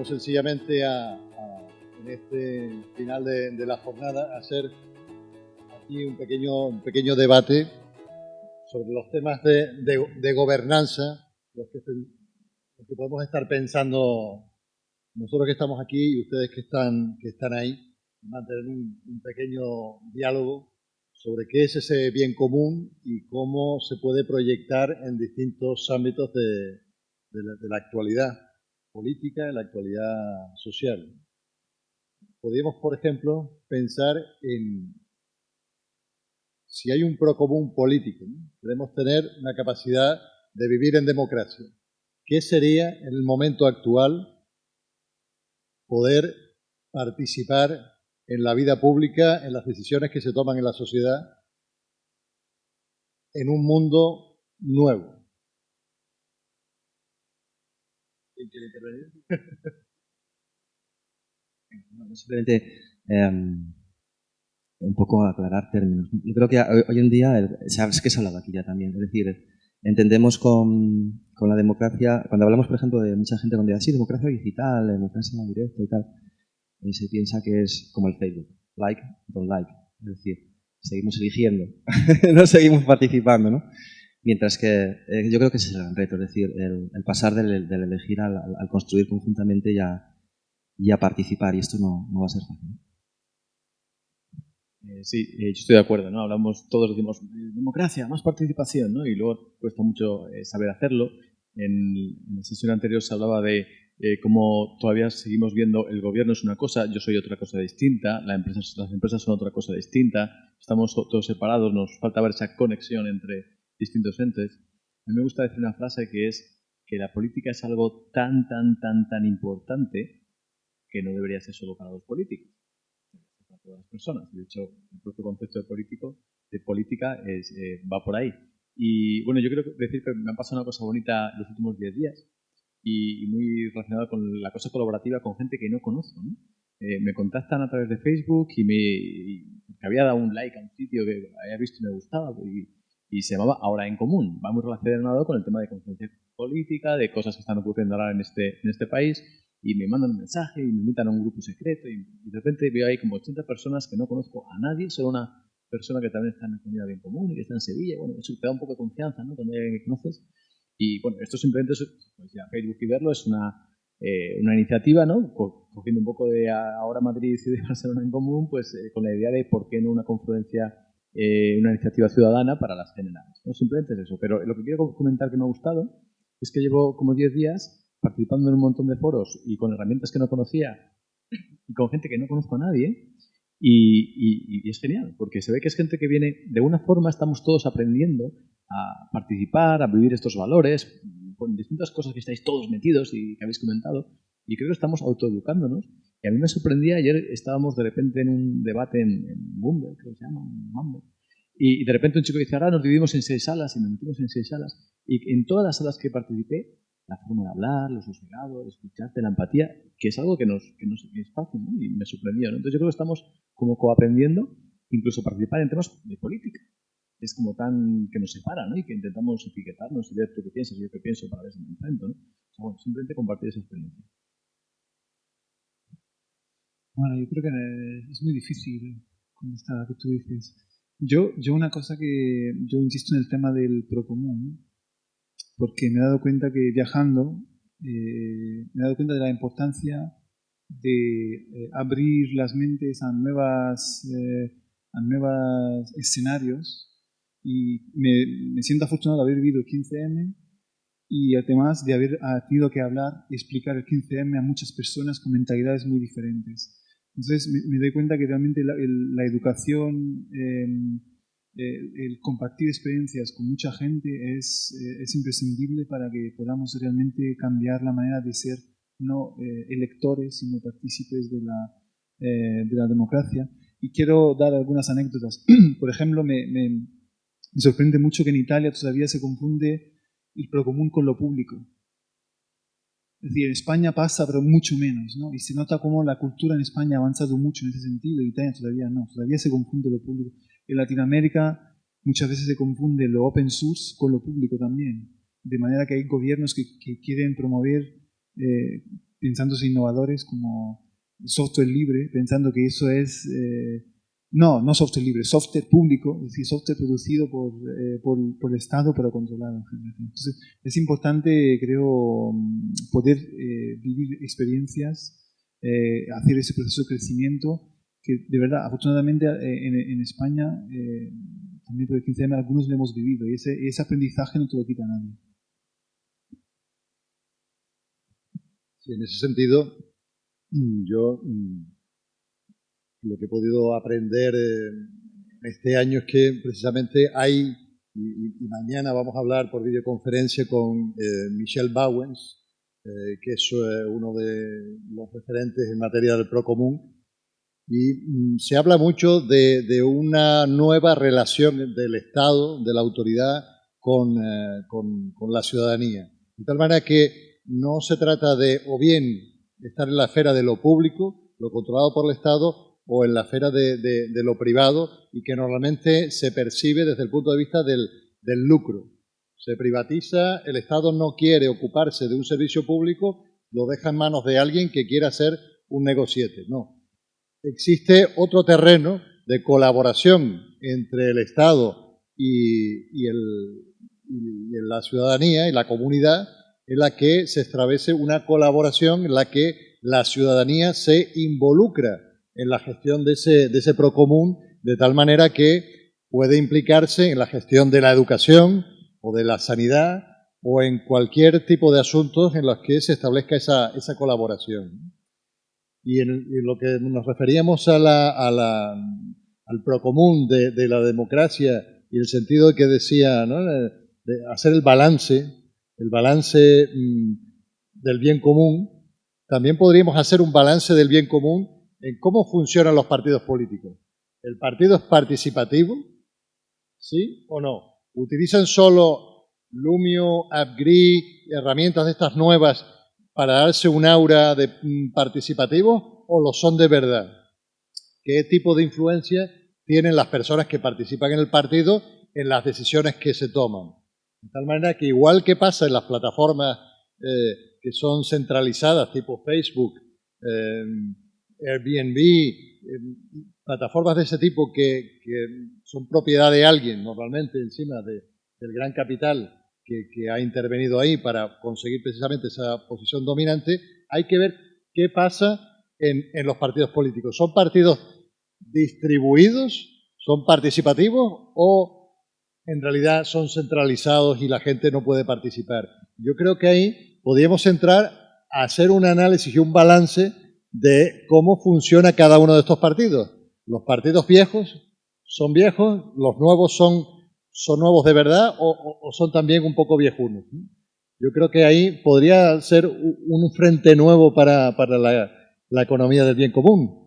Venimos sencillamente en este final de la jornada a hacer aquí un pequeño debate sobre los temas de gobernanza, los que podemos estar pensando nosotros que estamos aquí y ustedes que están ahí, mantener un pequeño diálogo sobre qué es ese bien común y cómo se puede proyectar en distintos ámbitos de la actualidad política, en la actualidad social. Podríamos, por ejemplo, pensar en si hay un procomún político, ¿no? Queremos tener una capacidad de vivir en democracia. ¿Qué sería en el momento actual poder participar en la vida pública, en las decisiones que se toman en la sociedad, en un mundo nuevo? ¿Quién quiere intervenir? Bueno, simplemente un poco aclarar términos. Yo creo que hoy en día, sabes que se ha hablado aquí ya también, es decir, entendemos con la democracia, cuando hablamos, por ejemplo, de mucha gente cuando dice, sí, democracia digital, democracia directa y tal, se piensa que es como el Facebook, like, don't like, es decir, seguimos eligiendo, no seguimos participando, ¿no? Mientras que yo creo que ese es el gran reto, es decir, el pasar del elegir al construir conjuntamente y a participar, y esto no va a ser fácil. Sí, yo estoy de acuerdo, ¿no? Todos decimos democracia, más participación, ¿no? Y luego cuesta mucho saber hacerlo. En la sesión anterior se hablaba de cómo todavía seguimos viendo el gobierno es una cosa, yo soy otra cosa distinta, las empresas son otra cosa distinta, estamos todos separados, nos falta ver esa conexión entre distintos entes. A mí me gusta decir una frase que es que la política es algo tan importante que no debería ser solo para los políticos, para todas las personas. De hecho, el propio concepto de política va por ahí. Y bueno, yo quiero decir que me ha pasado una cosa bonita los últimos 10 días y muy relacionada con la cosa colaborativa con gente que no conozco, ¿no? Me contactan a través de Facebook y había dado un like a un sitio que había visto y me gustaba y se llamaba Ahora en Común. Va muy relacionado con el tema de conciencia política, de cosas que están ocurriendo ahora en este país, y me mandan un mensaje y me invitan a un grupo secreto y de repente veo ahí como 80 personas que no conozco a nadie, solo una persona que también está en la comunidad bien común y que está en Sevilla. Bueno, eso te da un poco de confianza, ¿no? Cuando hay alguien que conoces. Y bueno, esto simplemente pues ya Facebook y verlo es una iniciativa, ¿no? Cogiendo un poco de ahora Madrid y de Barcelona en común, pues con la idea de por qué no una confluencia, una iniciativa ciudadana para las generales, ¿no? Simplemente es eso. Pero lo que quiero comentar que me ha gustado es que llevo como 10 días participando en un montón de foros y con herramientas que no conocía y con gente que no conozco a nadie y es genial, porque se ve que es gente que viene, de una forma estamos todos aprendiendo a participar, a vivir estos valores, con distintas cosas que estáis todos metidos y que habéis comentado, y creo que estamos autoeducándonos. Y a mí me sorprendía, ayer estábamos de repente en un debate en Mumble, creo que se llama, Mumble, y de repente un chico dice, ahora nos dividimos en 6 salas y nos metimos en 6 salas, y en todas las salas que participé, la forma de hablar, lo sosegado, escucharte, la empatía, que es algo que no es fácil, ¿no? Y me sorprendió, ¿no? Entonces yo creo que estamos como coaprendiendo, incluso participar en temas de política. Es como tan que nos separa, ¿no? Y que intentamos etiquetarnos y ver tú qué piensas y yo qué pienso para ver si me enfrento, ¿no? O sea, bueno, simplemente compartir esa experiencia. Bueno, yo creo que es muy difícil contestar a lo que tú dices. Yo una cosa que yo insisto en el tema del procomún, porque me he dado cuenta que viajando me he dado cuenta de la importancia de abrir las mentes a nuevos escenarios, y me siento afortunado de haber vivido el 15M y además de haber tenido que hablar y explicar el 15M a muchas personas con mentalidades muy diferentes. Entonces me doy cuenta que realmente la educación, el compartir experiencias con mucha gente es imprescindible para que podamos realmente cambiar la manera de ser no electores, sino partícipes de la democracia. Y quiero dar algunas anécdotas. Por ejemplo, me sorprende mucho que en Italia todavía se confunde el procomún con lo público. Es decir, en España pasa, pero mucho menos, ¿no? Y se nota cómo la cultura en España ha avanzado mucho en ese sentido, y en Italia todavía no, todavía se confunde lo público. En Latinoamérica muchas veces se confunde lo open source con lo público también, de manera que hay gobiernos que quieren promover pensándose innovadores como software libre, pensando que eso es... no software libre, software público, es decir, software producido por el Estado, pero controlado. Entonces, es importante, creo, poder vivir experiencias, hacer ese proceso de crecimiento, que de verdad, afortunadamente, en España, también por el 15M, algunos lo hemos vivido, y ese aprendizaje no te lo quita nadie. Sí, en ese sentido, yo lo que he podido aprender este año es que precisamente hay, y mañana vamos a hablar por videoconferencia con Michel Bauwens, que es uno de los referentes en materia del Procomún, y se habla mucho de una nueva relación del Estado, de la autoridad, con la ciudadanía. De tal manera que no se trata de o bien estar en la esfera de lo público, lo controlado por el Estado, o en la esfera de lo privado, y que normalmente se percibe desde el punto de vista del lucro. Se privatiza, el Estado no quiere ocuparse de un servicio público, lo deja en manos de alguien que quiera hacer un negociete. No. Existe otro terreno de colaboración entre el Estado y la ciudadanía y la comunidad, en la que se establece una colaboración en la que la ciudadanía se involucra en la gestión de ese procomún, de tal manera que puede implicarse en la gestión de la educación o de la sanidad o en cualquier tipo de asuntos en los que se establezca esa colaboración. Y en lo que nos referíamos al procomún de la democracia y el sentido que decía, ¿no?, de hacer el balance del bien común, también podríamos hacer un balance del bien común en cómo funcionan los partidos políticos. ¿El partido es participativo? ¿Sí o no? ¿Utilizan solo Lumio, AppGrid, herramientas de estas nuevas para darse un aura de participativo, o lo son de verdad? ¿Qué tipo de influencia tienen las personas que participan en el partido en las decisiones que se toman? De tal manera que, igual que pasa en las plataformas que son centralizadas, tipo Facebook, Airbnb, plataformas de ese tipo que son propiedad de alguien, normalmente encima del gran capital que ha intervenido ahí para conseguir precisamente esa posición dominante, hay que ver qué pasa en los partidos políticos. ¿Son partidos distribuidos? ¿Son participativos? ¿O en realidad son centralizados y la gente no puede participar? Yo creo que ahí podríamos entrar a hacer un análisis y un balance de cómo funciona cada uno de estos partidos. Los partidos viejos son viejos, los nuevos son nuevos de verdad, o son también un poco viejunos. Yo creo que ahí podría ser un frente nuevo para la economía del bien común.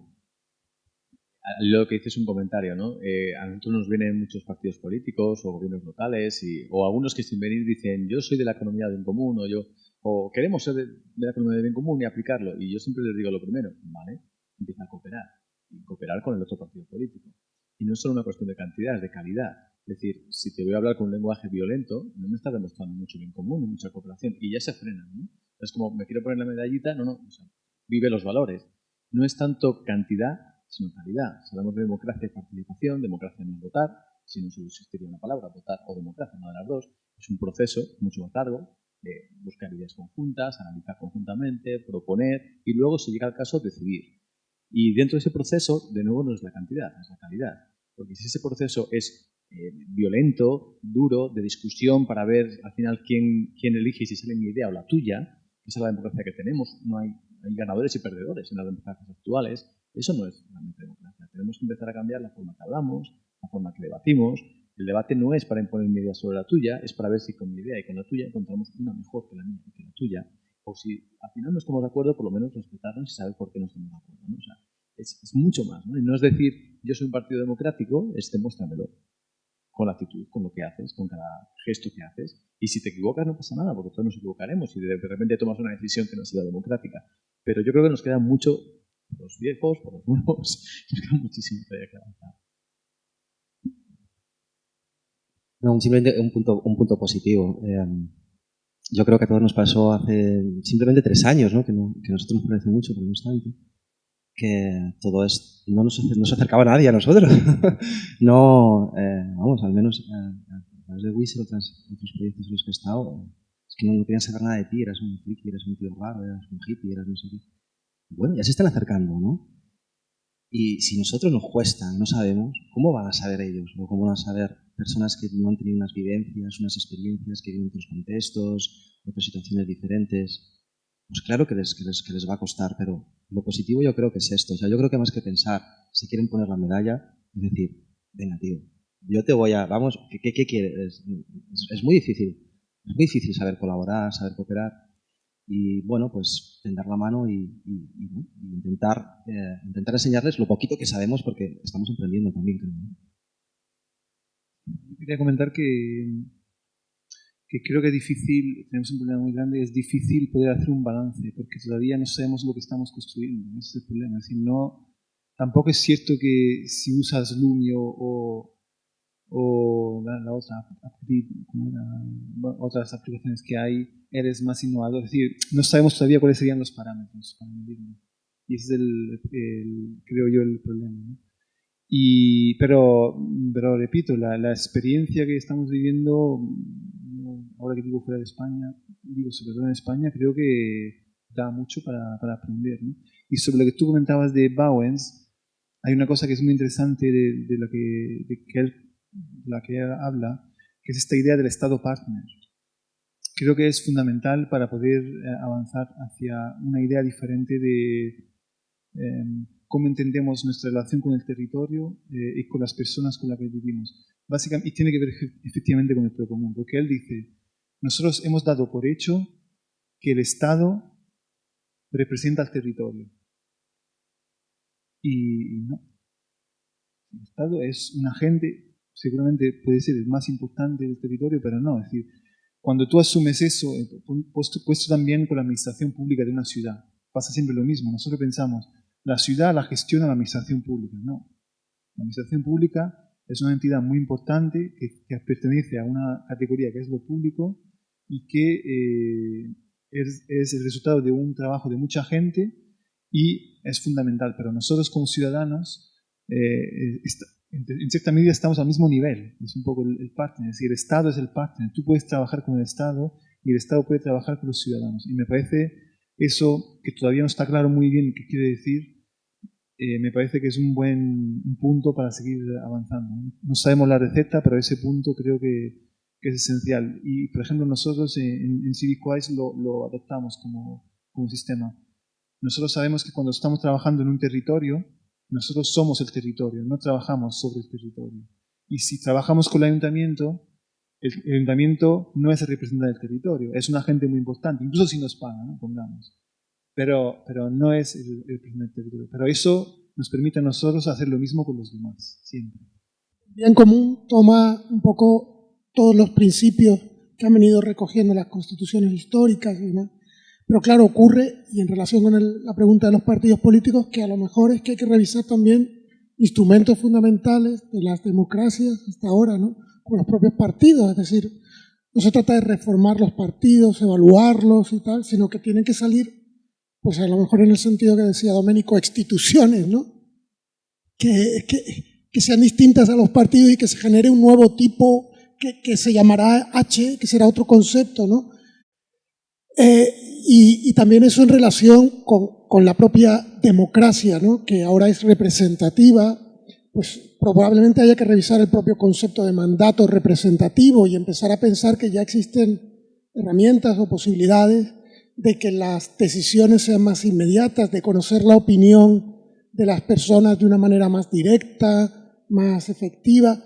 Lo que dices es un comentario, ¿no? A nosotros nos vienen muchos partidos políticos o gobiernos locales o algunos que sin venir dicen yo soy de la economía del bien común o queremos ser de la economía del bien común y aplicarlo. Y yo siempre les digo lo primero, ¿vale? Empieza a cooperar. Y cooperar con el otro partido político. Y no es solo una cuestión de cantidad, es de calidad. Es decir, si te voy a hablar con un lenguaje violento, no me estás demostrando mucho bien común ni mucha cooperación. Y ya se frenan, ¿no? Es como, me quiero poner la medallita, no, o sea, vive los valores. No es tanto cantidad, sino calidad. Si hablamos de democracia y participación, democracia no es votar, si no solo existiría una palabra, votar o democracia, una de las dos. Es un proceso mucho más largo de buscar ideas conjuntas, analizar conjuntamente, proponer y luego, si llega el caso, decidir. Y dentro de ese proceso, de nuevo, no es la cantidad, es la calidad. Porque si ese proceso es violento, duro, de discusión para ver al final quién elige, si sale mi idea o la tuya, que esa es la democracia que tenemos, no hay ganadores y perdedores en las democracias actuales, eso no es realmente democracia. Tenemos que empezar a cambiar la forma que hablamos, la forma que debatimos. El debate no es para imponer mi idea sobre la tuya, es para ver si con mi idea y con la tuya encontramos una mejor que la mía y que la tuya. O si al final no estamos de acuerdo, por lo menos respetarnos y saber por qué no estamos de acuerdo, ¿no? O sea, es mucho más, ¿no? Y no es decir, yo soy un partido democrático, demuéstramelo. Con la actitud, con lo que haces, con cada gesto que haces. Y si te equivocas no pasa nada, porque todos nos equivocaremos y de repente tomas una decisión que no ha sido democrática. Pero yo creo que nos queda mucho por los viejos, por los nuevos, nos queda muchísimo todavía que avanzar. No, simplemente un punto positivo. yo creo que a todos nos pasó hace simplemente 3 años, ¿no? Que a nosotros nos parece mucho, pero no es tanto, que todo esto no se acercaba a nadie a nosotros. No, vamos, al menos a través de Wizard, otros proyectos en los que he estado, es que no querían saber nada de ti, eras un friki, eras un tío raro, eras un hippie, eras no sé qué. Bueno, ya se están acercando, ¿no? Y si nosotros nos cuesta, no sabemos, ¿cómo van a saber ellos? ¿O cómo van a saber personas que no han tenido unas vivencias, unas experiencias, que viven en otros contextos, otras situaciones diferentes? Pues claro que les va a costar, pero lo positivo yo creo que es esto. O sea, yo creo que más que pensar, si quieren poner la medalla, es decir, venga, tío, yo te voy a, vamos, ¿qué quieres? Es muy difícil saber colaborar, saber cooperar. Y bueno, pues tender la mano y intentar enseñarles lo poquito que sabemos, porque estamos aprendiendo también, creo. Quería comentar que creo que es difícil, tenemos un problema muy grande, es difícil poder hacer un balance, porque todavía no sabemos lo que estamos construyendo, ese es el problema. Es decir, tampoco es cierto que si usas Lumio o la otra, otras aplicaciones que hay, eres más innovador. Es decir, no sabemos todavía cuáles serían los parámetros para medirlo. Y ese es creo yo, el problema, ¿no? Pero repito, la experiencia que estamos viviendo, ahora que digo fuera de España, digo sobre todo en España, creo que da mucho para aprender, ¿no? Y sobre lo que tú comentabas de Bauwens, hay una cosa que es muy interesante de la que él habla, que es esta idea del Estado partner. Creo que es fundamental para poder avanzar hacia una idea diferente de cómo entendemos nuestra relación con el territorio y con las personas con las que vivimos. Básicamente, y tiene que ver efectivamente con el propio común, porque él dice, nosotros hemos dado por hecho que el Estado representa al territorio. Y no. El Estado es un agente, seguramente puede ser el más importante del territorio, pero no. Es decir, cuando tú asumes eso, puesto también con la administración pública de una ciudad, pasa siempre lo mismo. Nosotros pensamos, la ciudad la gestiona la administración pública. No. La administración pública es una entidad muy importante que pertenece a una categoría que es lo público y que es el resultado de un trabajo de mucha gente y es fundamental. Pero nosotros como ciudadanos, en cierta medida estamos al mismo nivel. Es un poco el partner. Es decir, el Estado es el partner. Tú puedes trabajar con el Estado y el Estado puede trabajar con los ciudadanos. Y me parece eso, que todavía no está claro muy bien qué quiere decir, me parece que es un buen punto para seguir avanzando. No sabemos la receta, pero ese punto creo que es esencial. Y, por ejemplo, nosotros en CivicWise lo adoptamos como sistema. Nosotros sabemos que cuando estamos trabajando en un territorio, nosotros somos el territorio, no trabajamos sobre el territorio. Y si trabajamos con el ayuntamiento no es el representante del territorio, es un agente muy importante, incluso si nos paga, ¿no? Pongamos. Pero no es el representante del territorio. Pero eso nos permite a nosotros hacer lo mismo con los demás, siempre. Bien común toma un poco todos los principios que han venido recogiendo las constituciones históricas y demás. Pero claro, ocurre, y en relación con la pregunta de los partidos políticos, que a lo mejor es que hay que revisar también instrumentos fundamentales de las democracias hasta ahora, ¿no? Con los propios partidos. Es decir, no se trata de reformar los partidos, evaluarlos y tal, sino que tienen que salir, pues a lo mejor en el sentido que decía Domenico, instituciones, ¿no? Que sean distintas a los partidos y que se genere un nuevo tipo que se llamará H, que será otro concepto, ¿no? Y también eso en relación con la propia democracia, ¿no? Que ahora es representativa, pues probablemente haya que revisar el propio concepto de mandato representativo y empezar a pensar que ya existen herramientas o posibilidades de que las decisiones sean más inmediatas, de conocer la opinión de las personas de una manera más directa, más efectiva.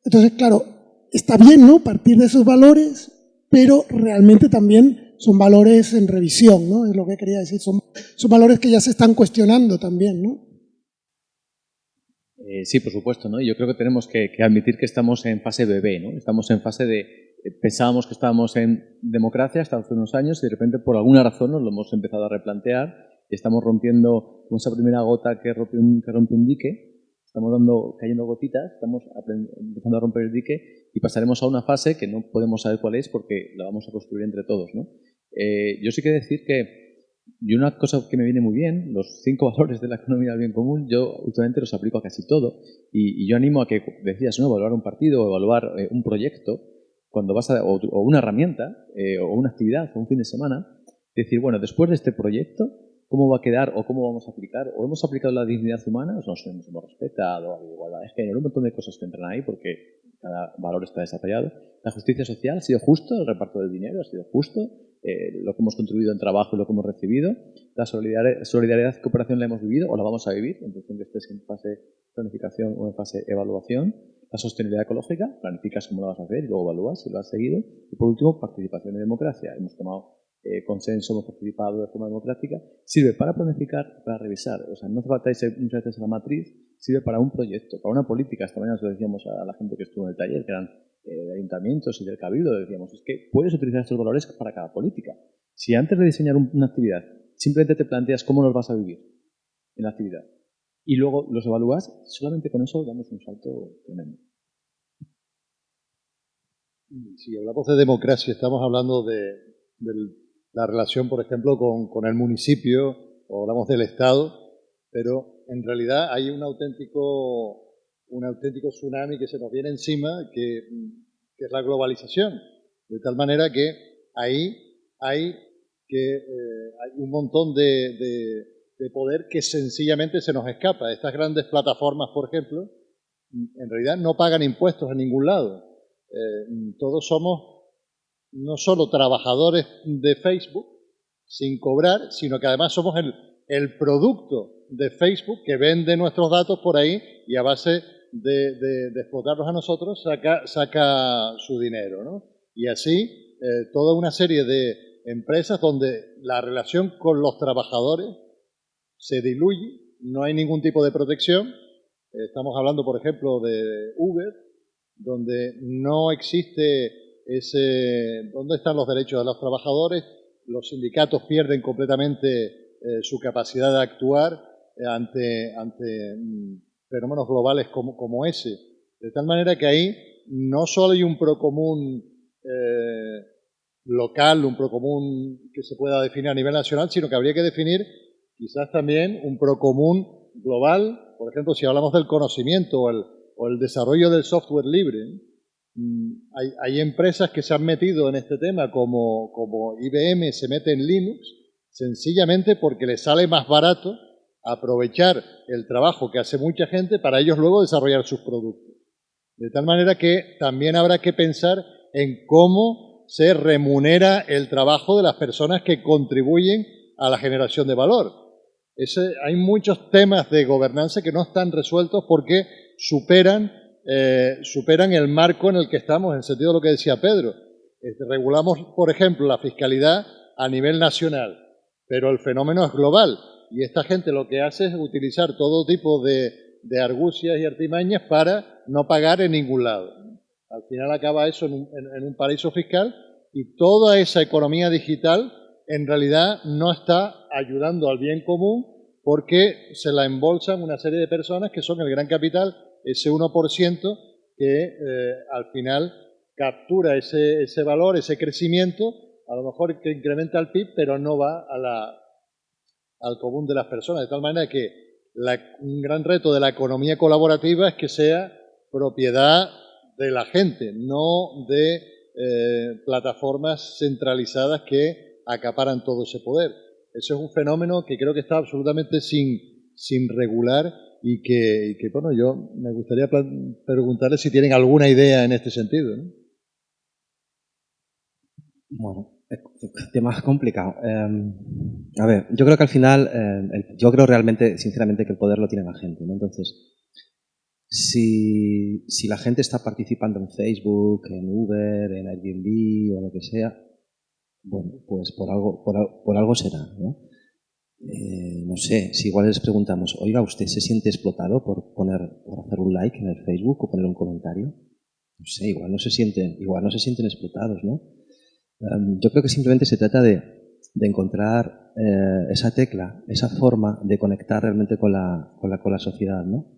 Entonces, claro, está bien, ¿no?, partir de esos valores, pero realmente también son valores en revisión, ¿no? Es lo que quería decir. Son valores que ya se están cuestionando también, ¿no? Sí, por supuesto, ¿no? Yo creo que tenemos que admitir que estamos en fase bebé, ¿no? Estamos en fase de... Pensábamos que estábamos en democracia hasta hace unos años y de repente por alguna razón nos lo hemos empezado a replantear y estamos rompiendo con esa primera gota que rompe un dique. estamos cayendo gotitas, estamos empezando a romper el dique y pasaremos a una fase que no podemos saber cuál es porque la vamos a construir entre todos, ¿no? Yo sí quiero decir que y una cosa que me viene muy bien, los 5 valores de la economía del bien común, yo últimamente los aplico a casi todo y yo animo a que, decías, ¿no? Evaluar un partido o evaluar un proyecto cuando vas o una herramienta o una actividad o un fin de semana, decir, bueno, después de este proyecto, ¿cómo va a quedar o cómo vamos a aplicar? ¿O hemos aplicado la dignidad humana? ¿O nos hemos respetado? La igualdad de género, un montón de cosas que entran ahí porque cada valor está desarrollado. La justicia social ha sido justo, el reparto del dinero ha sido justo, lo que hemos contribuido en trabajo y lo que hemos recibido. La solidaridad y cooperación la hemos vivido o la vamos a vivir en función de que estés en fase planificación o en fase evaluación. La sostenibilidad ecológica, planificas cómo lo vas a hacer y luego evalúas si lo has seguido. Y por último, participación y democracia. Hemos tomado consenso, hemos participado de forma democrática. Sirve para planificar, para revisar. O sea, no hace falta irse muchas veces a la matriz, sirve para un proyecto, para una política. Esta mañana lo decíamos a la gente que estuvo en el taller, que eran de ayuntamientos y del cabildo, decíamos, es que puedes utilizar estos valores para cada política. Si antes de diseñar una actividad simplemente te planteas cómo los vas a vivir en la actividad y luego los evalúas, solamente con eso damos un salto tremendo. Si hablamos de democracia, estamos hablando de la relación, por ejemplo, con el municipio, o hablamos del Estado, pero en realidad hay un auténtico tsunami que se nos viene encima, que es la globalización. De tal manera que ahí hay un montón de poder que sencillamente se nos escapa. Estas grandes plataformas, por ejemplo, en realidad no pagan impuestos en ningún lado. Todos somos no solo trabajadores de Facebook sin cobrar, sino que además somos el producto de Facebook que vende nuestros datos por ahí y a base de explotarlos a nosotros saca su dinero, ¿no? Y así toda una serie de empresas donde la relación con los trabajadores se diluye, no hay ningún tipo de protección. Estamos hablando, por ejemplo, de Uber, donde no existe ¿dónde están los derechos de los trabajadores? Los sindicatos pierden completamente su capacidad de actuar ante fenómenos globales como ese. De tal manera que ahí no solo hay un procomún local, un procomún que se pueda definir a nivel nacional, sino que habría que definir quizás también un procomún global. Por ejemplo, si hablamos del conocimiento o el desarrollo del software libre, hay empresas que se han metido en este tema, como IBM se mete en Linux, sencillamente porque les sale más barato aprovechar el trabajo que hace mucha gente para ellos luego desarrollar sus productos. De tal manera que también habrá que pensar en cómo se remunera el trabajo de las personas que contribuyen a la generación de valor. Hay muchos temas de gobernanza que no están resueltos porque superan el marco en el que estamos, en el sentido de lo que decía Pedro. Regulamos, por ejemplo, la fiscalidad a nivel nacional, pero el fenómeno es global y esta gente lo que hace es utilizar todo tipo de argucias y artimañas para no pagar en ningún lado. Al final acaba eso en un paraíso fiscal y toda esa economía digital en realidad no está ayudando al bien común porque se la embolsan una serie de personas que son el gran capital, ese 1% que al final captura ese valor, ese crecimiento, a lo mejor que incrementa el PIB, pero no va al común de las personas. De tal manera que un gran reto de la economía colaborativa es que sea propiedad de la gente, no de plataformas centralizadas que acaparan todo ese poder. Eso es un fenómeno que creo que está absolutamente sin regular y que bueno, yo me gustaría preguntarles si tienen alguna idea en este sentido, ¿no? Bueno, tema complicado. A ver, yo creo que al final, yo creo realmente, sinceramente, que el poder lo tiene la gente, ¿no? Entonces, si la gente está participando en Facebook, en Uber, en Airbnb o lo que sea, bueno, pues por algo será, ¿no? No sé, si igual les preguntamos, oiga, ¿usted se siente explotado por hacer un like en el Facebook o poner un comentario? No sé, igual no se sienten explotados, ¿no? Yo creo que simplemente se trata de encontrar esa tecla, esa forma de conectar realmente con la sociedad, ¿no?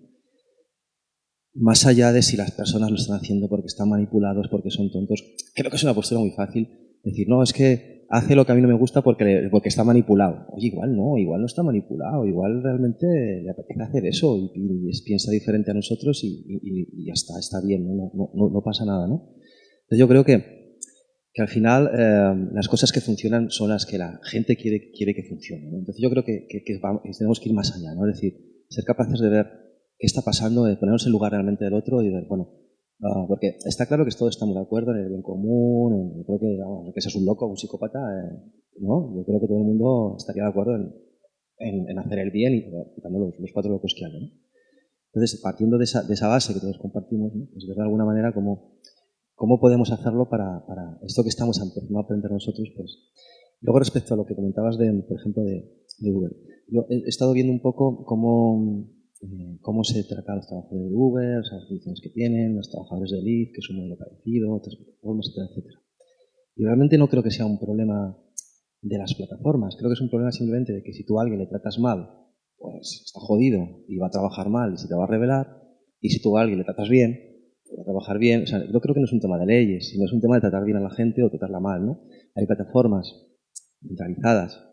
más allá de si las personas lo están haciendo porque están manipulados, porque son tontos. Creo que es una postura muy fácil decir, no, es que hace lo que a mí no me gusta porque está manipulado. Oye, igual no está manipulado, igual realmente le apetece hacer eso y piensa diferente a nosotros y ya está bien, no pasa nada, ¿no? Entonces yo creo que al final las cosas que funcionan son las que la gente quiere que funcionen, ¿no? Entonces yo creo que tenemos que ir más allá, ¿no? Es decir, ser capaces de ver qué está pasando, de ponernos en lugar realmente del otro y ver, bueno, porque está claro que todos estamos de acuerdo en el bien común, yo creo que seas un loco o un psicópata, ¿no? Yo creo que todo el mundo estaría de acuerdo en hacer el bien y quitando los 4 locos que hay, ¿no? Entonces, partiendo de esa base que todos compartimos, ¿no? Pues ver de alguna manera cómo podemos hacerlo para esto que estamos empezando a aprender nosotros, pues. Luego, respecto a lo que comentabas, por ejemplo, de Uber. Yo he estado viendo un poco cómo se trata a los trabajadores de Uber, las condiciones que tienen, los trabajadores de Lyft, que es un modelo parecido, otras plataformas, etcétera. Y realmente no creo que sea un problema de las plataformas, creo que es un problema simplemente de que si tú a alguien le tratas mal, pues está jodido y va a trabajar mal y se te va a rebelar, y si tú a alguien le tratas bien, pues va a trabajar bien. O sea, yo creo que no es un tema de leyes, sino es un tema de tratar bien a la gente o tratarla mal, ¿no? Hay plataformas centralizadas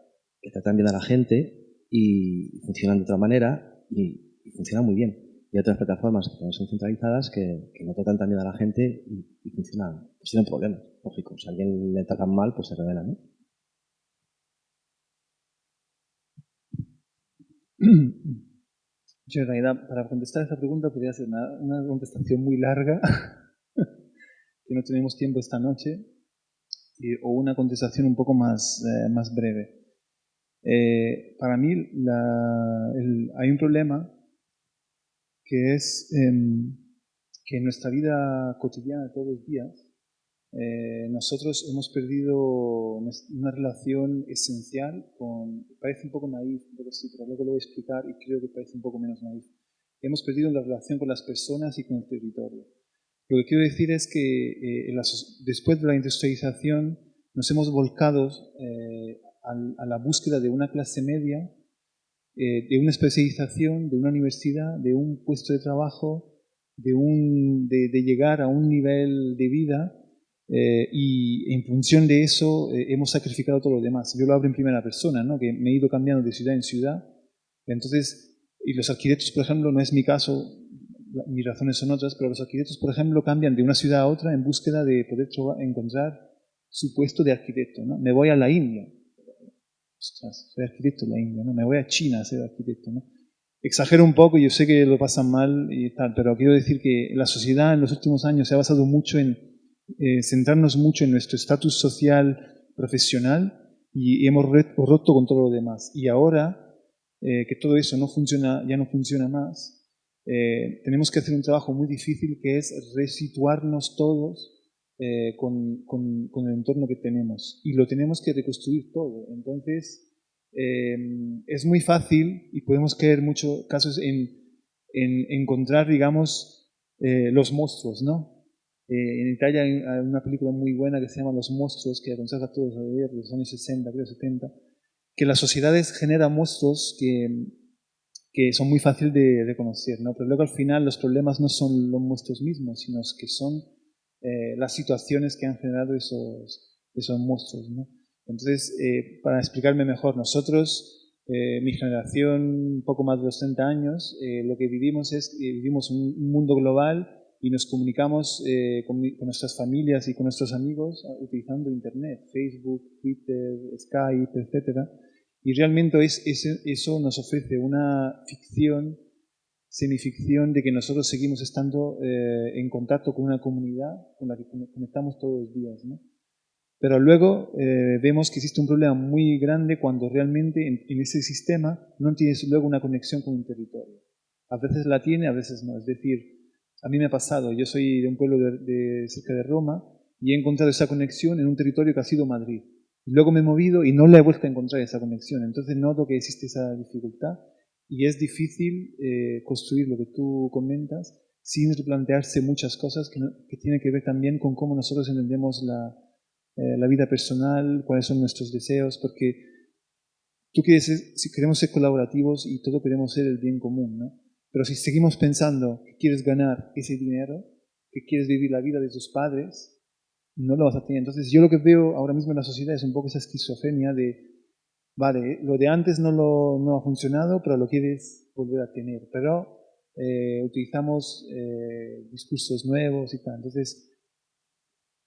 que tratan bien a la gente y funcionan de otra manera y funcionan muy bien. Y hay otras plataformas que también son centralizadas que no tratan tan bien a la gente y funcionan, pues tienen problemas, lógico. Si a alguien le tratan mal, pues se revela, ¿no? Yo en realidad, para contestar esta pregunta podría ser una contestación muy larga, que no tenemos tiempo esta noche, o una contestación un poco más breve. Para mí hay un problema que es que en nuestra vida cotidiana, todos los días, nosotros hemos perdido una relación esencial parece un poco naif, pero sí, pero luego lo voy a explicar y creo que parece un poco menos naif. Hemos perdido la relación con las personas y con el territorio. Lo que quiero decir es que después de la industrialización nos hemos volcado a la búsqueda de una clase media, de una especialización, de una universidad, de un puesto de trabajo, de llegar a un nivel de vida, y en función de eso hemos sacrificado todo lo demás. Yo lo hablo en primera persona, ¿no? Que me he ido cambiando de ciudad en ciudad. Entonces, y los arquitectos, por ejemplo, no es mi caso, mis razones son otras, pero los arquitectos, por ejemplo, cambian de una ciudad a otra en búsqueda de poder encontrar su puesto de arquitecto, ¿no? Me voy a la India. Ostras, soy arquitecto en la India, ¿no? Me voy a China a ser arquitecto, ¿no? Exagero un poco, yo sé que lo pasan mal y tal, pero quiero decir que la sociedad en los últimos años se ha basado mucho en centrarnos mucho en nuestro estatus social, profesional, y hemos roto con todo lo demás. Y ahora que todo eso ya no funciona más, tenemos que hacer un trabajo muy difícil que es resituarnos todos con el entorno que tenemos, y lo tenemos que reconstruir todo. Entonces es muy fácil y podemos caer muchos casos en encontrar, digamos, los monstruos, ¿no? En Italia hay una película muy buena que se llama Los monstruos, que aconsejo a todos a ver, de los años 60, creo 70, que las sociedades generan monstruos que son muy fáciles de reconocer, ¿no? Pero luego al final los problemas no son los monstruos mismos, sino que son las situaciones que han generado esos monstruos, ¿no? Entonces, para explicarme mejor, nosotros, mi generación, un poco más de los 30 años, lo que vivimos es vivimos un mundo global y nos comunicamos con nuestras familias y con nuestros amigos utilizando Internet, Facebook, Twitter, Skype, etcétera. Y realmente eso nos ofrece una ficción, semificción, de que nosotros seguimos estando en contacto con una comunidad con la que conectamos todos los días, ¿no? Pero luego vemos que existe un problema muy grande cuando realmente en ese sistema no tienes luego una conexión con un territorio. A veces la tiene, a veces no. Es decir, a mí me ha pasado, yo soy de un pueblo cerca de Roma y he encontrado esa conexión en un territorio que ha sido Madrid. Y luego me he movido y no la he vuelto a encontrar esa conexión. Entonces noto que existe esa dificultad y es difícil construir lo que tú comentas sin replantearse muchas cosas que tienen que ver también con cómo nosotros entendemos la vida personal, cuáles son nuestros deseos, porque si queremos ser colaborativos y todo queremos ser el bien común, ¿no? Pero si seguimos pensando que quieres ganar ese dinero, que quieres vivir la vida de tus padres, no lo vas a tener. Entonces yo lo que veo ahora mismo en la sociedad es un poco esa esquizofrenia de, vale, lo de antes no ha funcionado, pero lo quieres volver a tener. Pero utilizamos discursos nuevos y tal. Entonces,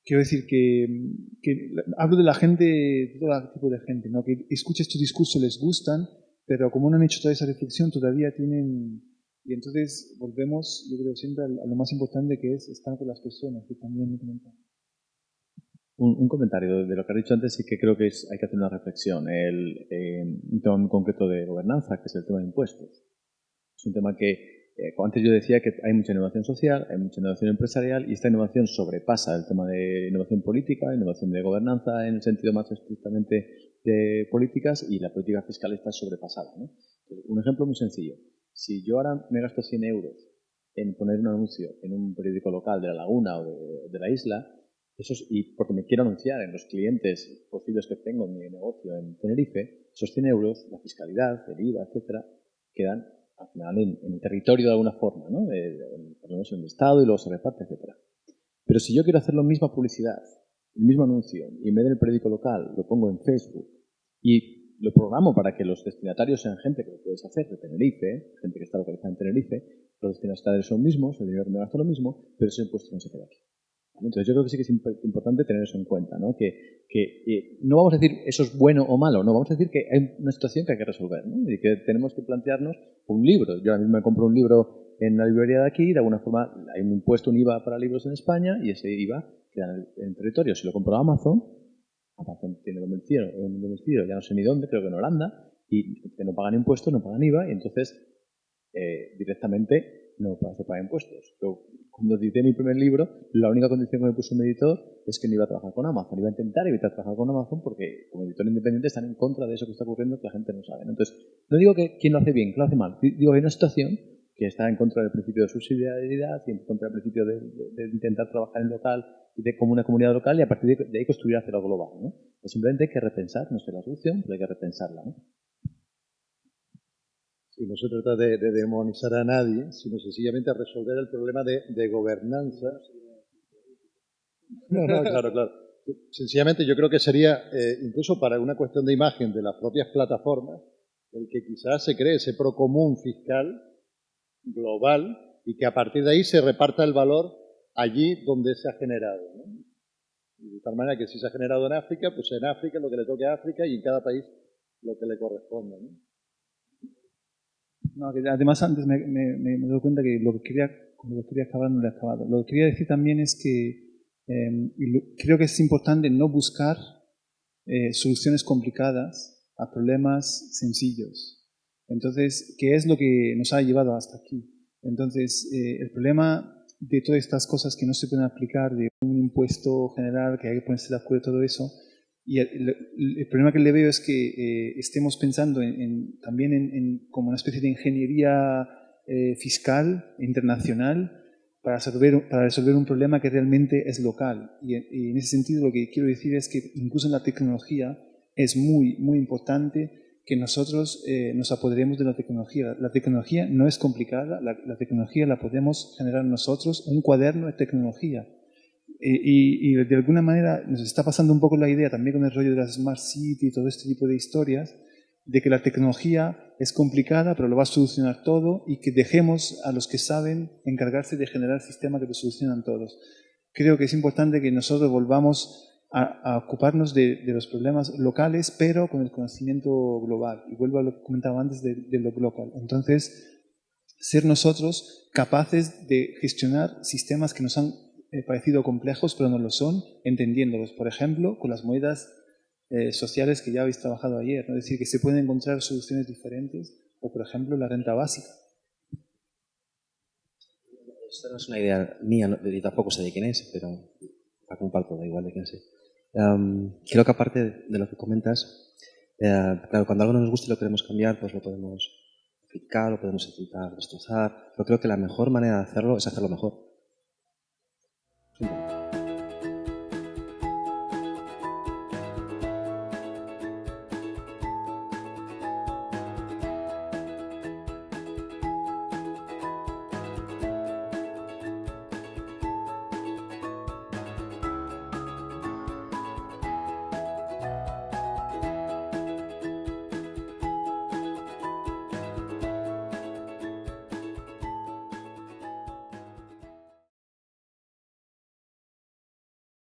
quiero decir que hablo de la gente, de todo tipo de gente, ¿no? Que escucha estos discursos, les gustan, pero como no han hecho toda esa reflexión, todavía tienen... Y entonces volvemos, yo creo, siempre a lo más importante, que es estar con las personas, que también me comentan. Un comentario de lo que has dicho antes, sí que creo que hay que hacer una reflexión. Un tema muy concreto de gobernanza, que es el tema de impuestos. Es un tema que, antes yo decía que hay mucha innovación social, hay mucha innovación empresarial, y esta innovación sobrepasa el tema de innovación política, innovación de gobernanza en el sentido más estrictamente de políticas, y la política fiscal está sobrepasada, ¿no? Un ejemplo muy sencillo. Si yo ahora me gasto 100 euros en poner un anuncio en un periódico local de La Laguna o de la isla, y porque me quiero anunciar en los clientes posibles que tengo en mi negocio en Tenerife, esos 100 euros, la fiscalidad, el IVA, etcétera, quedan al final en el territorio de alguna forma, ¿no? Por lo menos en el Estado, y luego se reparte, etcétera. Pero si yo quiero hacer la misma publicidad, el mismo anuncio, y en vez del periódico local lo pongo en Facebook y lo programo para que los destinatarios sean gente que lo puedes hacer de Tenerife, gente que está localizada en Tenerife, los destinatarios son los mismos, el dinero que me gasto lo mismo, pero ese impuesto no se queda aquí. Entonces yo creo que sí que es importante tener eso en cuenta, ¿no? Que no vamos a decir eso es bueno o malo, no, vamos a decir que hay una situación que hay que resolver, ¿no? Y que tenemos que plantearnos un libro. Yo ahora mismo me compro un libro en la librería de aquí, de alguna forma hay un impuesto, un IVA para libros en España, y ese IVA queda en el territorio. Si lo compro a Amazon tiene domicilio, ya no sé ni dónde, creo que en Holanda, y que no pagan impuestos, no pagan IVA, y entonces directamente no se paga impuestos. Yo, cuando edité mi primer libro, la única condición que me puso mi editor es que no iba a trabajar con Amazon. Iba a intentar evitar trabajar con Amazon porque, como editor independiente, están en contra de eso que está ocurriendo, que la gente no sabe, ¿no? Entonces, no digo que quien lo hace bien, que lo hace mal. Digo que hay una situación que está en contra del principio de subsidiariedad y en contra del principio de intentar trabajar en local y como una comunidad local, y a partir de ahí construir hacia lo global, ¿no? Pues simplemente hay que repensar, no sé la solución, pero hay que repensarla, ¿no? Y no se trata de demonizar a nadie, sino sencillamente resolver el problema de gobernanza. No, claro. Sencillamente yo creo que sería, incluso para una cuestión de imagen de las propias plataformas, el que quizás se cree ese procomún fiscal global y que a partir de ahí se reparta el valor allí donde se ha generado, ¿no? Y de tal manera que si se ha generado en África, pues en África lo que le toque a África y en cada país lo que le corresponda, ¿no? No, que además antes me doy cuenta que lo que quería acabar no lo he acabado. Lo que quería decir también es que creo que es importante no buscar soluciones complicadas a problemas sencillos. Entonces, ¿qué es lo que nos ha llevado hasta aquí? Entonces, el problema de todas estas cosas que no se pueden aplicar, de un impuesto general, que hay que ponerse de acuerdo, todo eso, y el problema que le veo es que estemos pensando también en como una especie de ingeniería fiscal internacional para resolver un problema que realmente es local. Y en ese sentido lo que quiero decir es que incluso en la tecnología es muy, muy importante que nosotros nos apoderemos de la tecnología. La tecnología no es complicada, la tecnología la podemos generar nosotros, un cuaderno de tecnología. Y de alguna manera nos está pasando un poco la idea también con el rollo de las Smart City y todo este tipo de historias, de que la tecnología es complicada, pero lo va a solucionar todo, y que dejemos a los que saben encargarse de generar sistemas que lo solucionan todos. Creo que es importante que nosotros volvamos a ocuparnos de los problemas locales, pero con el conocimiento global. Y vuelvo a lo que comentaba antes de lo local. Entonces, ser nosotros capaces de gestionar sistemas que nos han parecido complejos, pero no lo son, entendiéndolos. Por ejemplo, con las monedas sociales que ya habéis trabajado ayer, ¿no? Es decir, que se pueden encontrar soluciones diferentes, o por ejemplo la renta básica. Esta no es una idea mía, y tampoco sé de quién es, pero la comparto, da igual de quién sea. Creo que aparte de lo que comentas, claro, cuando algo no nos gusta y lo queremos cambiar, pues lo podemos criticar, lo podemos intentar destrozar, pero creo que la mejor manera de hacerlo es hacerlo mejor.